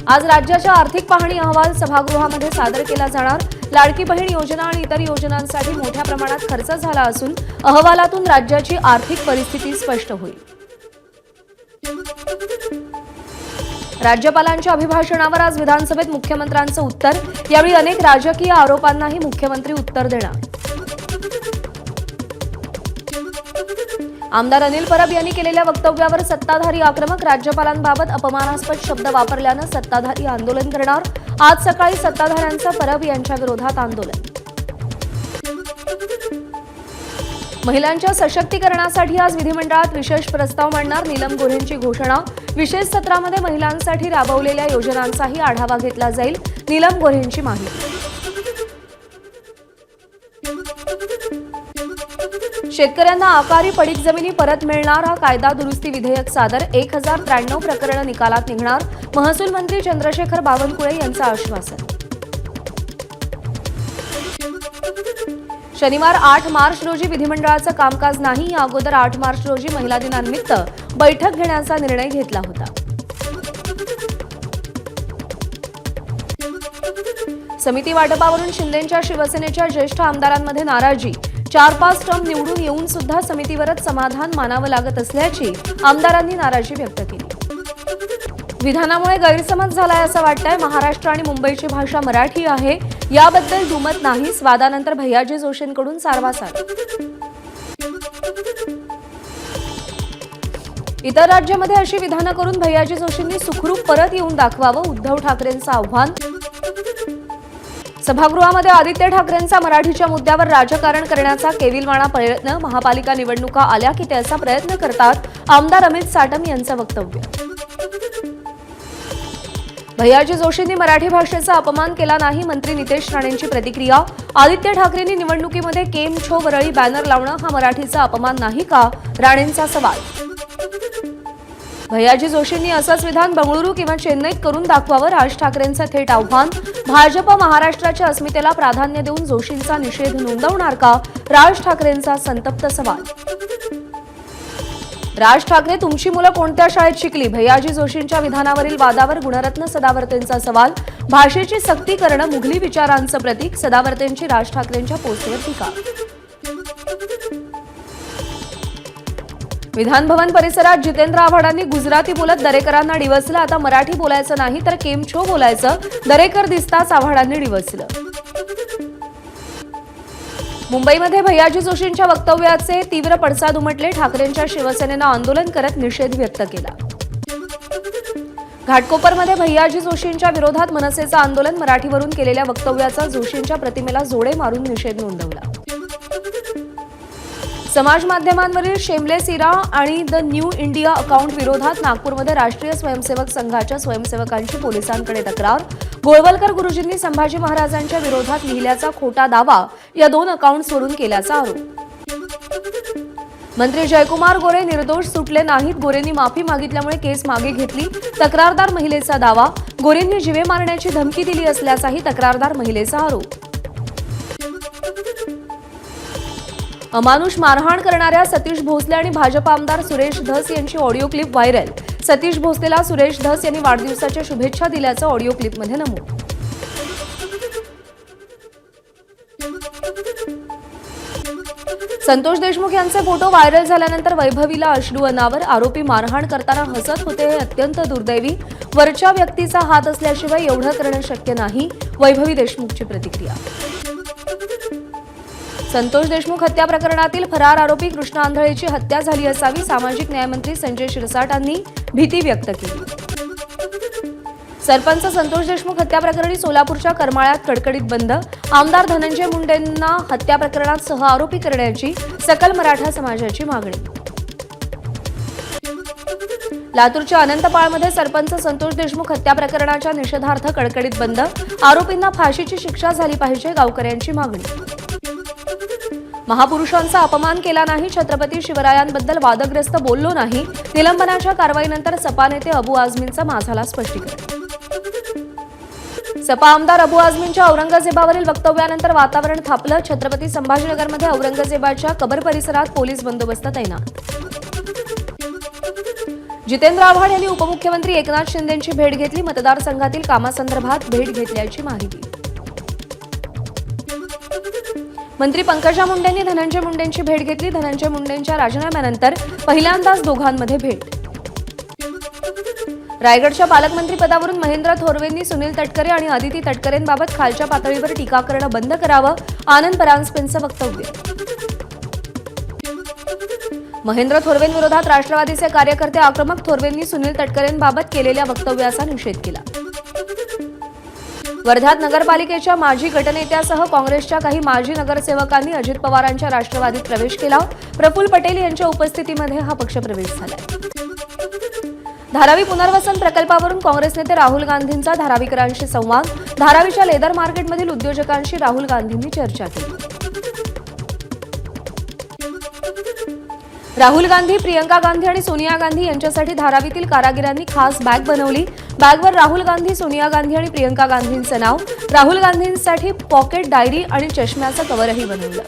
आज राज्याचा आर्थिक पाहणी अहवाल सभागृहामध्ये सादर केला जाणार। लाडकी बहीण योजना आणि इतर योजनांसाठी मोठ्या प्रमाणात खर्च झाला असून अहवालातून राज्याची आर्थिक परिस्थिती स्पष्ट होईल। राज्यपालांच्या अभिभाषणावर आज विधानसभेत मुख्यमंत्र्यांचं उत्तर। यावेळी अनेक राजकीय आरोपांनाही मुख्यमंत्री उत्तर देणार। आमदार अनिल परब यांनी केलेल्या वक्तव्यावर सत्ताधारी आक्रमक। राज्यपालांबाबत अपमानास्पद शब्द वापरल्यानं सत्ताधारी आंदोलन करणार। आज सकाळी सत्ताधाऱ्यांचं परब यांच्या विरोधात आंदोलन। महिलांच्या सशक्तीकरणासाठी आज विधिमंडळात विशेष प्रस्ताव मांडणार। नीलम गोऱ्हेंची घोषणा। विशेष सत्रामध्ये महिलांसाठी राबवलेल्या योजनांचाही आढावा घेतला जाईल। नीलम गोऱ्हेंची माहिती। शेतकऱ्यांना आकारी पडीक जमिनी परत मिळणार। हा कायदा दुरुस्ती विधेयक सादर। 1093 प्रकरणं निकालात निघणार। महसूल मंत्री चंद्रशेखर बावनकुळे यांचं आश्वासन। शनिवार 8 मार्च रोजी विधिमंडळाचं कामकाज नाही। या अगोदर 8 मार्च रोजी महिला दिनानिमित्त बैठक घेण्याचा निर्णय घेतला होता। समिती वाटपावरून शिंदेंच्या शिवसेनेच्या ज्येष्ठ आमदारांमध्ये नाराजी। 4-5 टर्म निवडून येऊन सुद्धा समितीवरच समाधान मानावं लागत असल्याची आमदारांनी नाराजी व्यक्त केली। विधानामुळे गैरसमज झालाय असं वाटतंय। महाराष्ट्र आणि मुंबईची भाषा मराठी आहे याबद्दल दुमत नाही। स्वादानंतर भैयाजी जोशींकडून सारवासार। इतर राज्यामध्ये अशी विधानं करून भैयाजी जोशींनी सुखरूप परत येऊन दाखवावं, उद्धव ठाकरेंचं आव्हान। सभागृहामध्ये आदित्य ठाकरेंचा मराठीच्या मुद्द्यावर राजकारण करण्याचा केविलवाणा प्रयत्न। महापालिका निवडणुका आल्या की त्याचा प्रयत्न करतात आमदार अमित साटम यांचं वक्तव्य। भैयाजी जोशींनी मराठी भाषेचा अपमान केला नाही। मंत्री नितेश राणेंची प्रतिक्रिया। आदित्य ठाकरेंनी निवडणुकीमध्ये केम छो वरळी बॅनर लावणं हा मराठीचा अपमान नाही का? राणेंचा सवाल। भैयाजी जोशींनी असंच विधान बंगळुरू किंवा चेन्नईत करून दाखवावं, राज ठाकरेंचं थेट आव्हान। भाजप महाराष्ट्राच्या अस्मितेला प्राधान्य देऊन जोशींचा निषेध नोंदवणार का? राज ठाकरेंचा संतप्त सवाल। राज ठाकरे, तुमची मुलं कोणत्या शाळेत शिकली? भैयाजी जोशींच्या विधानावरील वादावर गुणरत्न सदावर्तेंचा सवाल। भाषेची सक्ती करणं मुघली विचारांचं प्रतीक। सदावर्तेंची राज ठाकरेंच्या पोस्टवर टीका। विधान भवन परिसरात जितेंद्र आव्हाडांनी गुजराती बोलत दरेकरांना डिवचलं। आता मराठी बोलायचं नाही तर केमछो बोलायचं। दरेकर दिसताच आव्हाडांनी डिवचलं। मुंबईमध्ये भैयाजी जोशींच्या वक्तव्याचे तीव्र पडसाद उमटले। ठाकरेंच्या शिवसेनेनं आंदोलन करत निषेध व्यक्त केला। घाटकोपरमध्ये भैयाजी जोशींच्या विरोधात मनसेचं आंदोलन। मराठीवरून केलेल्या वक्तव्याचा जोशींच्या प्रतिमेला जोडे मारून निषेध नोंदवला। समाज माध्यमांवरील शेमलेस इरा आणि द न्यू इंडिया अकाउंट विरोधात नागपूरमध्ये राष्ट्रीय स्वयंसेवक संघाच्या स्वयंसेवकांची पोलिसांकडे तक्रार। गोळवलकर गुरुजींनी संभाजी महाराजांच्या विरोधात लिहिल्याचा खोटा दावा या 2 अकाउंट्सवरून केल्याचा आरोप। मंत्री जयकुमार गोरे निर्दोष सुटले नाहीत। गोरेंनी माफी मागितल्यामुळे केस मागे घेतली। तक्रारदार महिलेचा दावा। गोरेंनी जीवे मारण्याची धमकी दिली असल्याचाही तक्रारदार महिलेचा आरोप। अमानुष मारहाण करणाऱ्या सतीश भोसले आणि भाजप आमदार सुरेश धस यांची ऑडिओ क्लिप व्हायरल। सतीश भोसलेला सुरेश धस यांनी वाढदिवसाच्या शुभेच्छा दिल्याचं ऑडिओ क्लिपमध्ये नमूद। संतोष देशमुख यांचे फोटो व्हायरल झाल्यानंतर वैभवीला अश्रू अनावर। आरोपी मारहाण करताना हसत होते हे अत्यंत दुर्दैवी। वरच्या व्यक्तीचा हात असल्याशिवाय एवढं करणं शक्य नाही। वैभवी देशमुखची प्रतिक्रिया। संतोष देशमुख हत्या प्रकरणातील फरार आरोपी कृष्णा आंधळेची हत्या झाली असावी। सामाजिक न्यायमंत्री संजय शिरसाटांनी भीती व्यक्त केली। सरपंच संतोष देशमुख हत्या प्रकरणी सोलापूरच्या करमाळ्यात कडकडीत बंद। आमदार धनंजय मुंडेंना हत्या प्रकरणात सहआरोपी करण्याची सकल मराठा समाजाची मागणी। लातूरच्या अनंतपाळमध्ये सरपंच संतोष देशमुख हत्या प्रकरणाच्या निषेधार्थ कडकडीत बंद। आरोपींना फाशीची शिक्षा झाली पाहिजे, गावकऱ्यांची मागणी। महापुरुषांचा अपमान केला नाही। छत्रपती शिवरायांबद्दल वादग्रस्त बोललो नाही। निलंबनाच्या कारवाईनंतर सपा नेते अबू आझमींचा माझाला स्पष्टीकरण। सपा आमदार अबू आझमींच्या औरंगजेबावरील वक्तव्यानंतर वातावरण थापलं। छत्रपती संभाजीनगरमध्ये औरंगजेबाच्या कबर परिसरात पोलीस बंदोबस्त तैनात। जितेंद्र आव्हाड यांनी उपमुख्यमंत्री एकनाथ शिंदेंची भेट घेतली. मतदारसंघातील कामासंदर्भात भेट घेतल्याची माहिती. मंत्री पंकजा मुंडेंनी धनंजय मुंडेंची भेट घेतली. धनंजय मुंडेंच्या राजीनाम्यानंतर पहिल्यांदाच दोघांमध्ये भेट. रायगडच्या पालकमंत्री पदावरून महेंद्र थोरवेंनी सुनील तटकरे आणि अदिती तटकरेंबाबत खालच्या पातळीवर टीका करणं बंद करावं. आनंद परांजपेंचं वक्तव्य. महेंद्र थोरवेंविरोधात राष्ट्रवादीचे कार्यकर्ते आक्रमक. थोरवेंनी सुनील तटकरेंबाबत केलेल्या वक्तव्याचा निषेध केला. वर्ध्यात नगरपालिकेच्या माजी गटनेत्यासह काँग्रेसच्या काही माजी नगरसेवकांनी अजित पवारांच्या राष्ट्रवादीत प्रवेश केला. प्रफुल्ल पटेल यांच्या उपस्थितीमध्ये हा पक्षप्रवेश झाला. धारावी पुनर्वसन प्रकल्पावरून काँग्रेस नेते राहुल गांधींचा धारावीकरांशी संवाद. धारावीच्या लेदर मार्केटमधील उद्योजकांशी राहुल गांधींनी चर्चा केली. राहुल गांधी, प्रियंका गांधी आणि सोनिया गांधी यांच्यासाठी धारावीतील कारागिरांनी खास बॅग बनवली. बॅगवर राहुल गांधी, सोनिया गांधी आणि प्रियंका गांधींचं नाव. राहुल गांधींसाठी पॉकेट डायरी आणि चष्म्याचं कव्हरही बनवलं.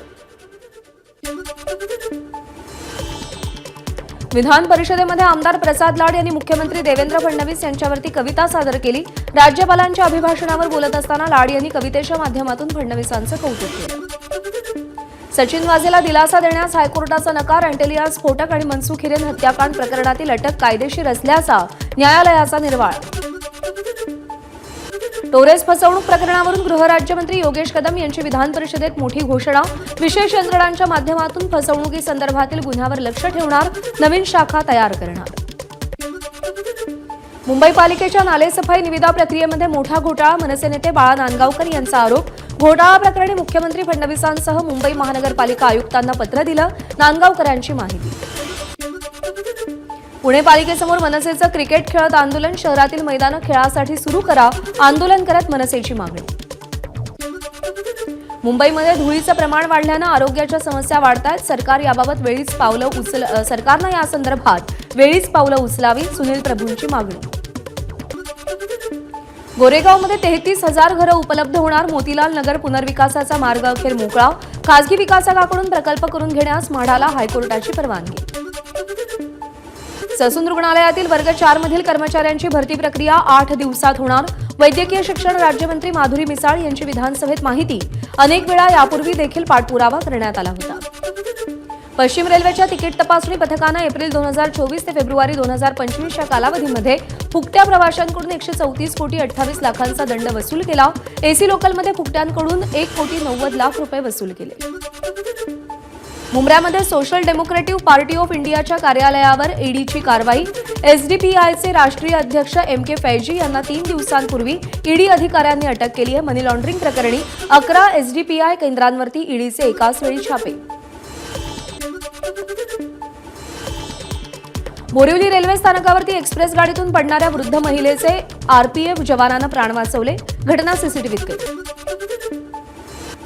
विधान परिषदेमध्ये आमदार प्रसाद लाड यांनी मुख्यमंत्री देवेंद्र फडणवीस यांच्यावरती कविता सादर केली. राज्यपालांच्या अभिभाषणावर बोलत असताना लाड यांनी कवितेच्या माध्यमातून फडणवीसांचं कौतुक केलं. सचिन वाझेला दिलासा देण्यास हायकोर्टाचा नकार. अँटेलिया स्फोटक आणि मनसुख हिरेन हत्याकांड प्रकरणातील अटक कायदेशीर असल्याचा न्यायालयाचा निर्वाळा. टोरेस फसवणूक प्रकरणावरून गृहराज्यमंत्री योगेश कदम यांची विधान परिषदेत मोठी घोषणा. विशेष यंत्रणांच्या माध्यमातून फसवणुकीसंदर्भातील गुन्ह्यावर लक्ष ठेवणार. नवीन शाखा तयार करणार. मुंबई पालिकेच्या नालेसफाई निविदा प्रक्रियेमध्ये मोठा घोटाळा. मनसे नेते बाळा नांदगावकर यांचा आरोप. घोटाळा प्रकरणी मुख्यमंत्री फडणवीसांसह मुंबई महानगरपालिका आयुक्तांना पत्र दिलं. नांदगावकरांची माहिती. पुणे पालिकेसमोर मनसेचं क्रिकेट खेळत आंदोलन. शहरातील मैदानं खेळासाठी सुरू करा. आंदोलन करत मनसेची मागणी. मुंबईमध्ये धुळीचं प्रमाण वाढल्यानं आरोग्याच्या समस्या वाढतायत. सरकारनं या संदर्भात वेळीच पावलं उचलावी. सुनील प्रभूंची मागणी. गोरेगावमध्ये 33,000 घरं उपलब्ध होणार. मोतीलाल नगर पुनर्विकासाचा मार्ग अखेर मोकळा. खासगी विकासकाकडून प्रकल्प करून घेण्यास म्हाडाला हायकोर्टाची परवानगी. ससून रुग्णालयातील वर्ग 4 मधील कर्मचाऱ्यांची भरती प्रक्रिया 8 दिवसात होणार. वैद्यकीय शिक्षण राज्यमंत्री माधुरी मिसाळ यांची विधानसभेत माहिती. अनेक वेळा यापूर्वी देखील पाठपुरावा करण्यात आला होता. पश्चिम रेल्वेच्या तिकीट तपासणी पथकानं एप्रिल 2024 ते फेब्रुवारी 2025 या कालावधीमध्ये फुकट्या प्रवाशांकडून 134 कोटी 28 लाखांचा दंड वसूल केला. एसी लोकलमध्ये फुकट्यांकडून 1 कोटी 90 लाख रुपये वसूल केले. मुंबईमध्ये सोशल डेमोक्रेटिव्ह पार्टी ऑफ इंडियाच्या कार्यालयावर ईडीची कारवाई. एसडीपीआयचे राष्ट्रीय अध्यक्ष MK फैजी यांना 3 दिवसांपूर्वी ईडी अधिकाऱ्यांनी अटक केली आहे. मनी लॉन्ड्रिंग प्रकरणी 11 एसडीपीआय केंद्रांवरती ईडीचे एकाच वेळी छापे. बोरिवली रेल्वे स्थानकावरती एक्सप्रेस गाडीतून पडणाऱ्या वृद्ध महिलेचे आरपीएफ जवानानं प्राण वाचवले. घटना सीसीटीव्हीत कैद.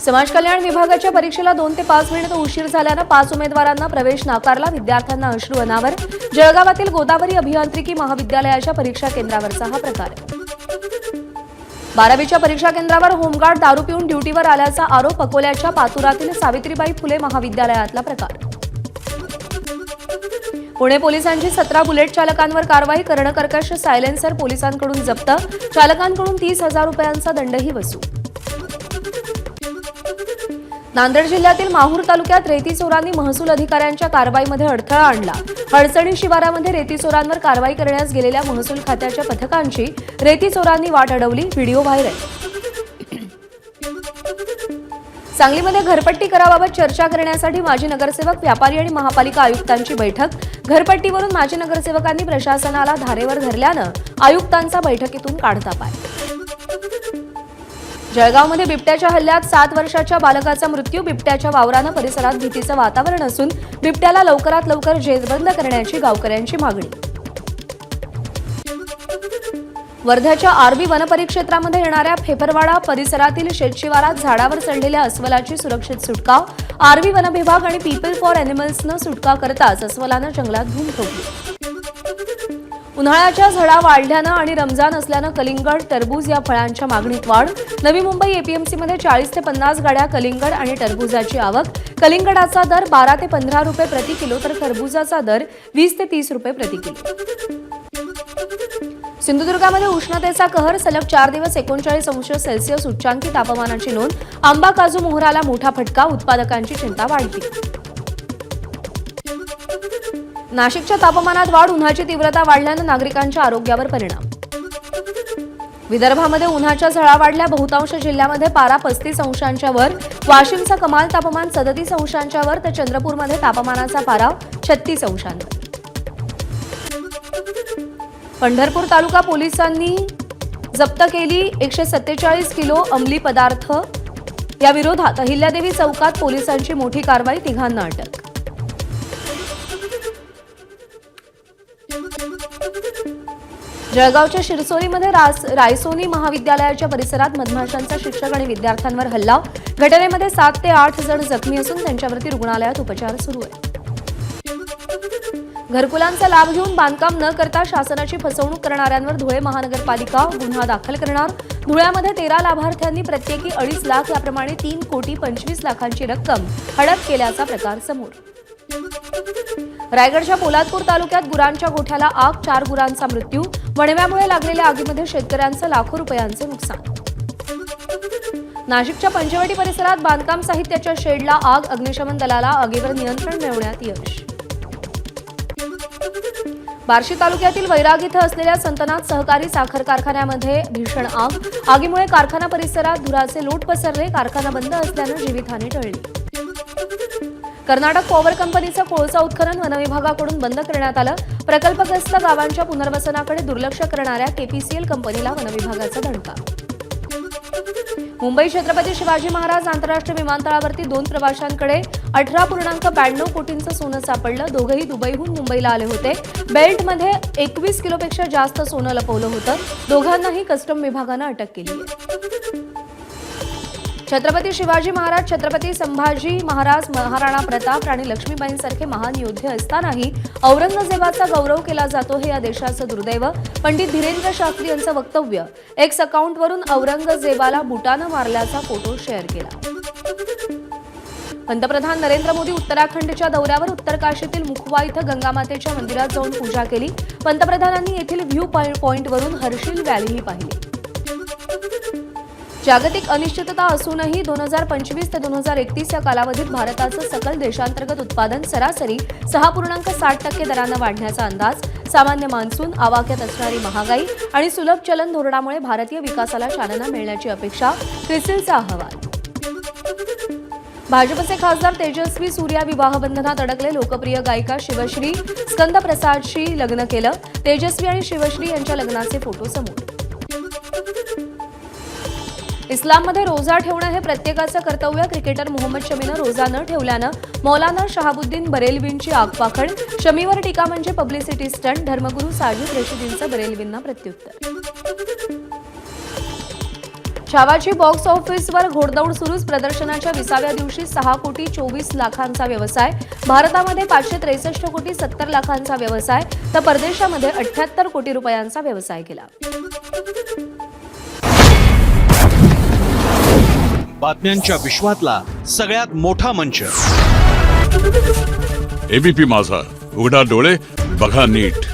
समाज कल्याण विभागाच्या परीक्षेला 2 ते 5 मिनिट उशीर झाल्यानं 5 उमेदवारांना प्रवेश नाकारला. विद्यार्थ्यांना अश्रू अनावर. जळगावातील गोदावरी अभियांत्रिकी महाविद्यालयाच्या परीक्षा केंद्रावरचा हा प्रकार. 12वीच्या परीक्षा केंद्रावर होमगार्ड दारू पिऊन ड्युटीवर आल्याचा आरोप. अकोल्याच्या पातुरातील सावित्रीबाई फुले महाविद्यालयातला प्रकार. पुणे पोलिसांची 17 बुलेट चालकांवर कारवाई. कर्णकर्कश सायलेन्सर पोलिसांकडून जप्त. चालकांकडून 30,000 रुपयांचा दंडही वसूल. नांदेड जिल्ह्यातील माहूर तालुक्यात रेती चोरांनी महसूल अधिकाऱ्यांच्या कारवाईमध्ये अडथळा आणला. हडसणी शिवारामध्ये रेती चोरांवर कारवाई करण्यास गेलेल्या महसूल खात्याच्या पथकांची रेती चोरांनी वाट अडवली. Video viral. सांगलीमध्ये घरपट्टी कराबाबत चर्चा करण्यासाठी माजी नगरसेवक, व्यापारी आणि महापालिका आयुक्तांची बैठक. घरपट्टीवरून माजी नगरसेवकांनी प्रशासनाला धारेवर धरल्यानं आयुक्तांचा बैठकीतून काढता पाय. जळगावमध्ये बिबट्याच्या हल्ल्यात 7 वर्षाच्या बालकाचा मृत्यू. बिबट्याच्या वावरानं परिसरात भीतीचं वातावरण असून बिबट्याला लवकरात लवकर जेरबंद करण्याची गावकऱ्यांची मागणी. वर्ध्याच्या आरबी वनपरिक्षेत्रामध्ये येणाऱ्या फेफरवाडा परिसरातील शेतशिवारात झाडावर चढलेल्या अस्वलाची सुरक्षित सुटका. आरबी वन विभाग आणि पीपल फॉर अॅनिमल्सनं सुटका करताच अस्वलानं जंगलात धूम ठोकली. उन्हाळ्याच्या झळा वाढल्यानं आणि रमजान असल्यानं कलिंगड, टरबूज या फळांच्या मागणीत वाढ. नवी मुंबई एपीएमसीमध्ये 40 ते 50 गाड्या कलिंगड आणि टरबूजाची आवक. कलिंगडाचा दर 12 ते 15 रुपये प्रति किलो तर टरबूजाचा दर 20 ते 30 रुपये प्रति किलो. सिंधुदुर्गामध्ये उष्णतेचा कहर. सलग 4 दिवस 39 अंश सेल्सिअस उच्चांकी तापमानाची नोंद. आंबा, काजू, मोहराला मोठा फटका. उत्पादकांची चिंता वाढली. नाशिकच्या तापमानात वाढ. उन्हाची तीव्रता वाढल्यानं नागरिकांच्या आरोग्यावर परिणाम. विदर्भामध्ये उन्हाच्या झळा वाढल्या. बहुतांश जिल्ह्यामध्ये पारा 35 अंशांच्या वर. वाशिमचा कमाल तापमान 37 अंशांच्या वर तर चंद्रपूरमध्ये तापमानाचा पारा 36 अंशांवर. पंढरपूर तालुका पोलिसांनी जप्त केली 147 किलो अंमली पदार्थ. या विरोधात अहिल्यादेवी चौकात पोलिसांची मोठी कारवाई. तिघांना अटक. जळगावच्या शिरसोलीमध्ये रायसोनी महाविद्यालयाच्या परिसरात मधमाशांचा शिक्षक आणि विद्यार्थ्यांवर हल्ला. घटनेमध्ये 7 ते 8 जण जखमी असून त्यांच्यावरती रुग्णालयात उपचार सुरू आहेत. घरकुलांचा लाभ घेऊन बांधकाम न करता शासनाची फसवणूक करणाऱ्यांवर धुळे महानगरपालिका गुन्हा दाखल करणार. धुळ्यामध्ये 13 लाभार्थ्यांनी प्रत्येकी 2.5 लाख याप्रमाणे 3,25,00,000ची रक्कम हडप केल्याचा प्रकार समोर. रायगडच्या पोलादपूर तालुक्यात गुरांच्या गोठ्याला आग. 4 गुरांचा मृत्यू. वणव्यामुळे लागलेल्या आगीमध्ये शेतकऱ्यांचं लाखो रुपयांचं नुकसान. नाशिकच्या पंचवटी परिसरात बांधकाम साहित्याच्या शेडला आग. अग्निशमन दलाला आगीवर नियंत्रण मिळवण्यात यश. बार्शी तालुक्यातील वैराग इथं असलेल्या संतनाथ सहकारी साखर कारखान्यामध्ये भीषण आग. आगीमुळे कारखाना परिसरात धुराचे लोट पसरले. कारखाना बंद असल्यानं जीवितहानी टळली. कर्नाटक पॉवर कंपनीचं कोळसा उत्खनन वनविभागाकडून बंद करण्यात आलं. प्रकल्पग्रस्त गावांच्या पुनर्वसनाकडे दुर्लक्ष करणाऱ्या केपीसीएल कंपनीला वनविभागाचा धडका. मुंबई छत्रपती शिवाजी महाराज आंतरराष्ट्रीय विमानतळावरती 2 प्रवाशांकडे 18.92 कोटींचं सोनं सापडलं. दोघंही दुबईहून मुंबईला आले होते. बेल्टमध्ये 21 किलोपेक्षा जास्त सोनं लपवलं होतं. दोघांनाही कस्टम विभागानं अटक केली आहे. छत्रपती शिवाजी महाराज, छत्रपती संभाजी महाराज, महाराणा प्रताप आणि लक्ष्मीबाईंसारखे महान योद्धे असतानाही औरंगजेबाचा गौरव केला जातो हे या देशाचं दुर्दैव. पंडित धीरेंद्र शास्त्री यांचं वक्तव्य. एक्स अकाउंटवरून औरंगजेबाला बुटानं मारल्याचा फोटो शेअर केला. पंतप्रधान नरेंद्र मोदी उत्तराखंडच्या दौऱ्यावर. उत्तरकाशीतील मुखवा इथं गंगामातेच्या मंदिरात जाऊन पूजा केली. पंतप्रधानांनी येथील व्ह्यू पॉइंटवरून हर्षिल व्हॅलीही पाहिली. जागतिक अनिश्चितता असूनही 2025 ते 2031 या कालावधीत भारताचं सकल देशांतर्गत उत्पादन सरासरी 6.60% दरानं वाढण्याचा अंदाज. सामान्य मान्सून, आवाक्यात असणारी महागाई आणि सुलभ चलन धोरणामुळे भारतीय विकासाला चालना मिळण्याची अपेक्षा. क्रिसिलचा अहवाल. भाजपचे खासदार तेजस्वी सूर्या विवाहबंधनात अडकले. लोकप्रिय गायिका शिवश्री स्कंदप्रसादशी लग्न केलं. तेजस्वी आणि शिवश्री यांच्या लग्नाचे फोटो समोर. इस्लाममध्ये रोजा ठेवणं हे प्रत्येकाचं कर्तव्य. क्रिकेटर मोहम्मद शमीनं रोजा न ठेवल्यानं मौलाना शहाबुद्दीन बरेलवींची आगपाखड. शमीवर टीका म्हणजे पब्लिसिटी स्टंट. धर्मगुरू साजिद रशिदींचं बरेलवींना प्रत्युत्तर. छावाची बॉक्स ऑफिसवर घोडदौड सुरूच. प्रदर्शनाच्या 20व्या दिवशी 6,24,00,000चा व्यवसाय. भारतामध्ये 563,70,00,000चा व्यवसाय तर परदेशामध्ये 78 कोटी रुपयांचा व्यवसाय केला. बातम्यांच्या विश्वातला सगळ्यात मोठा मंच. एबीपी माझा, उघडा डोळे बघा नीट.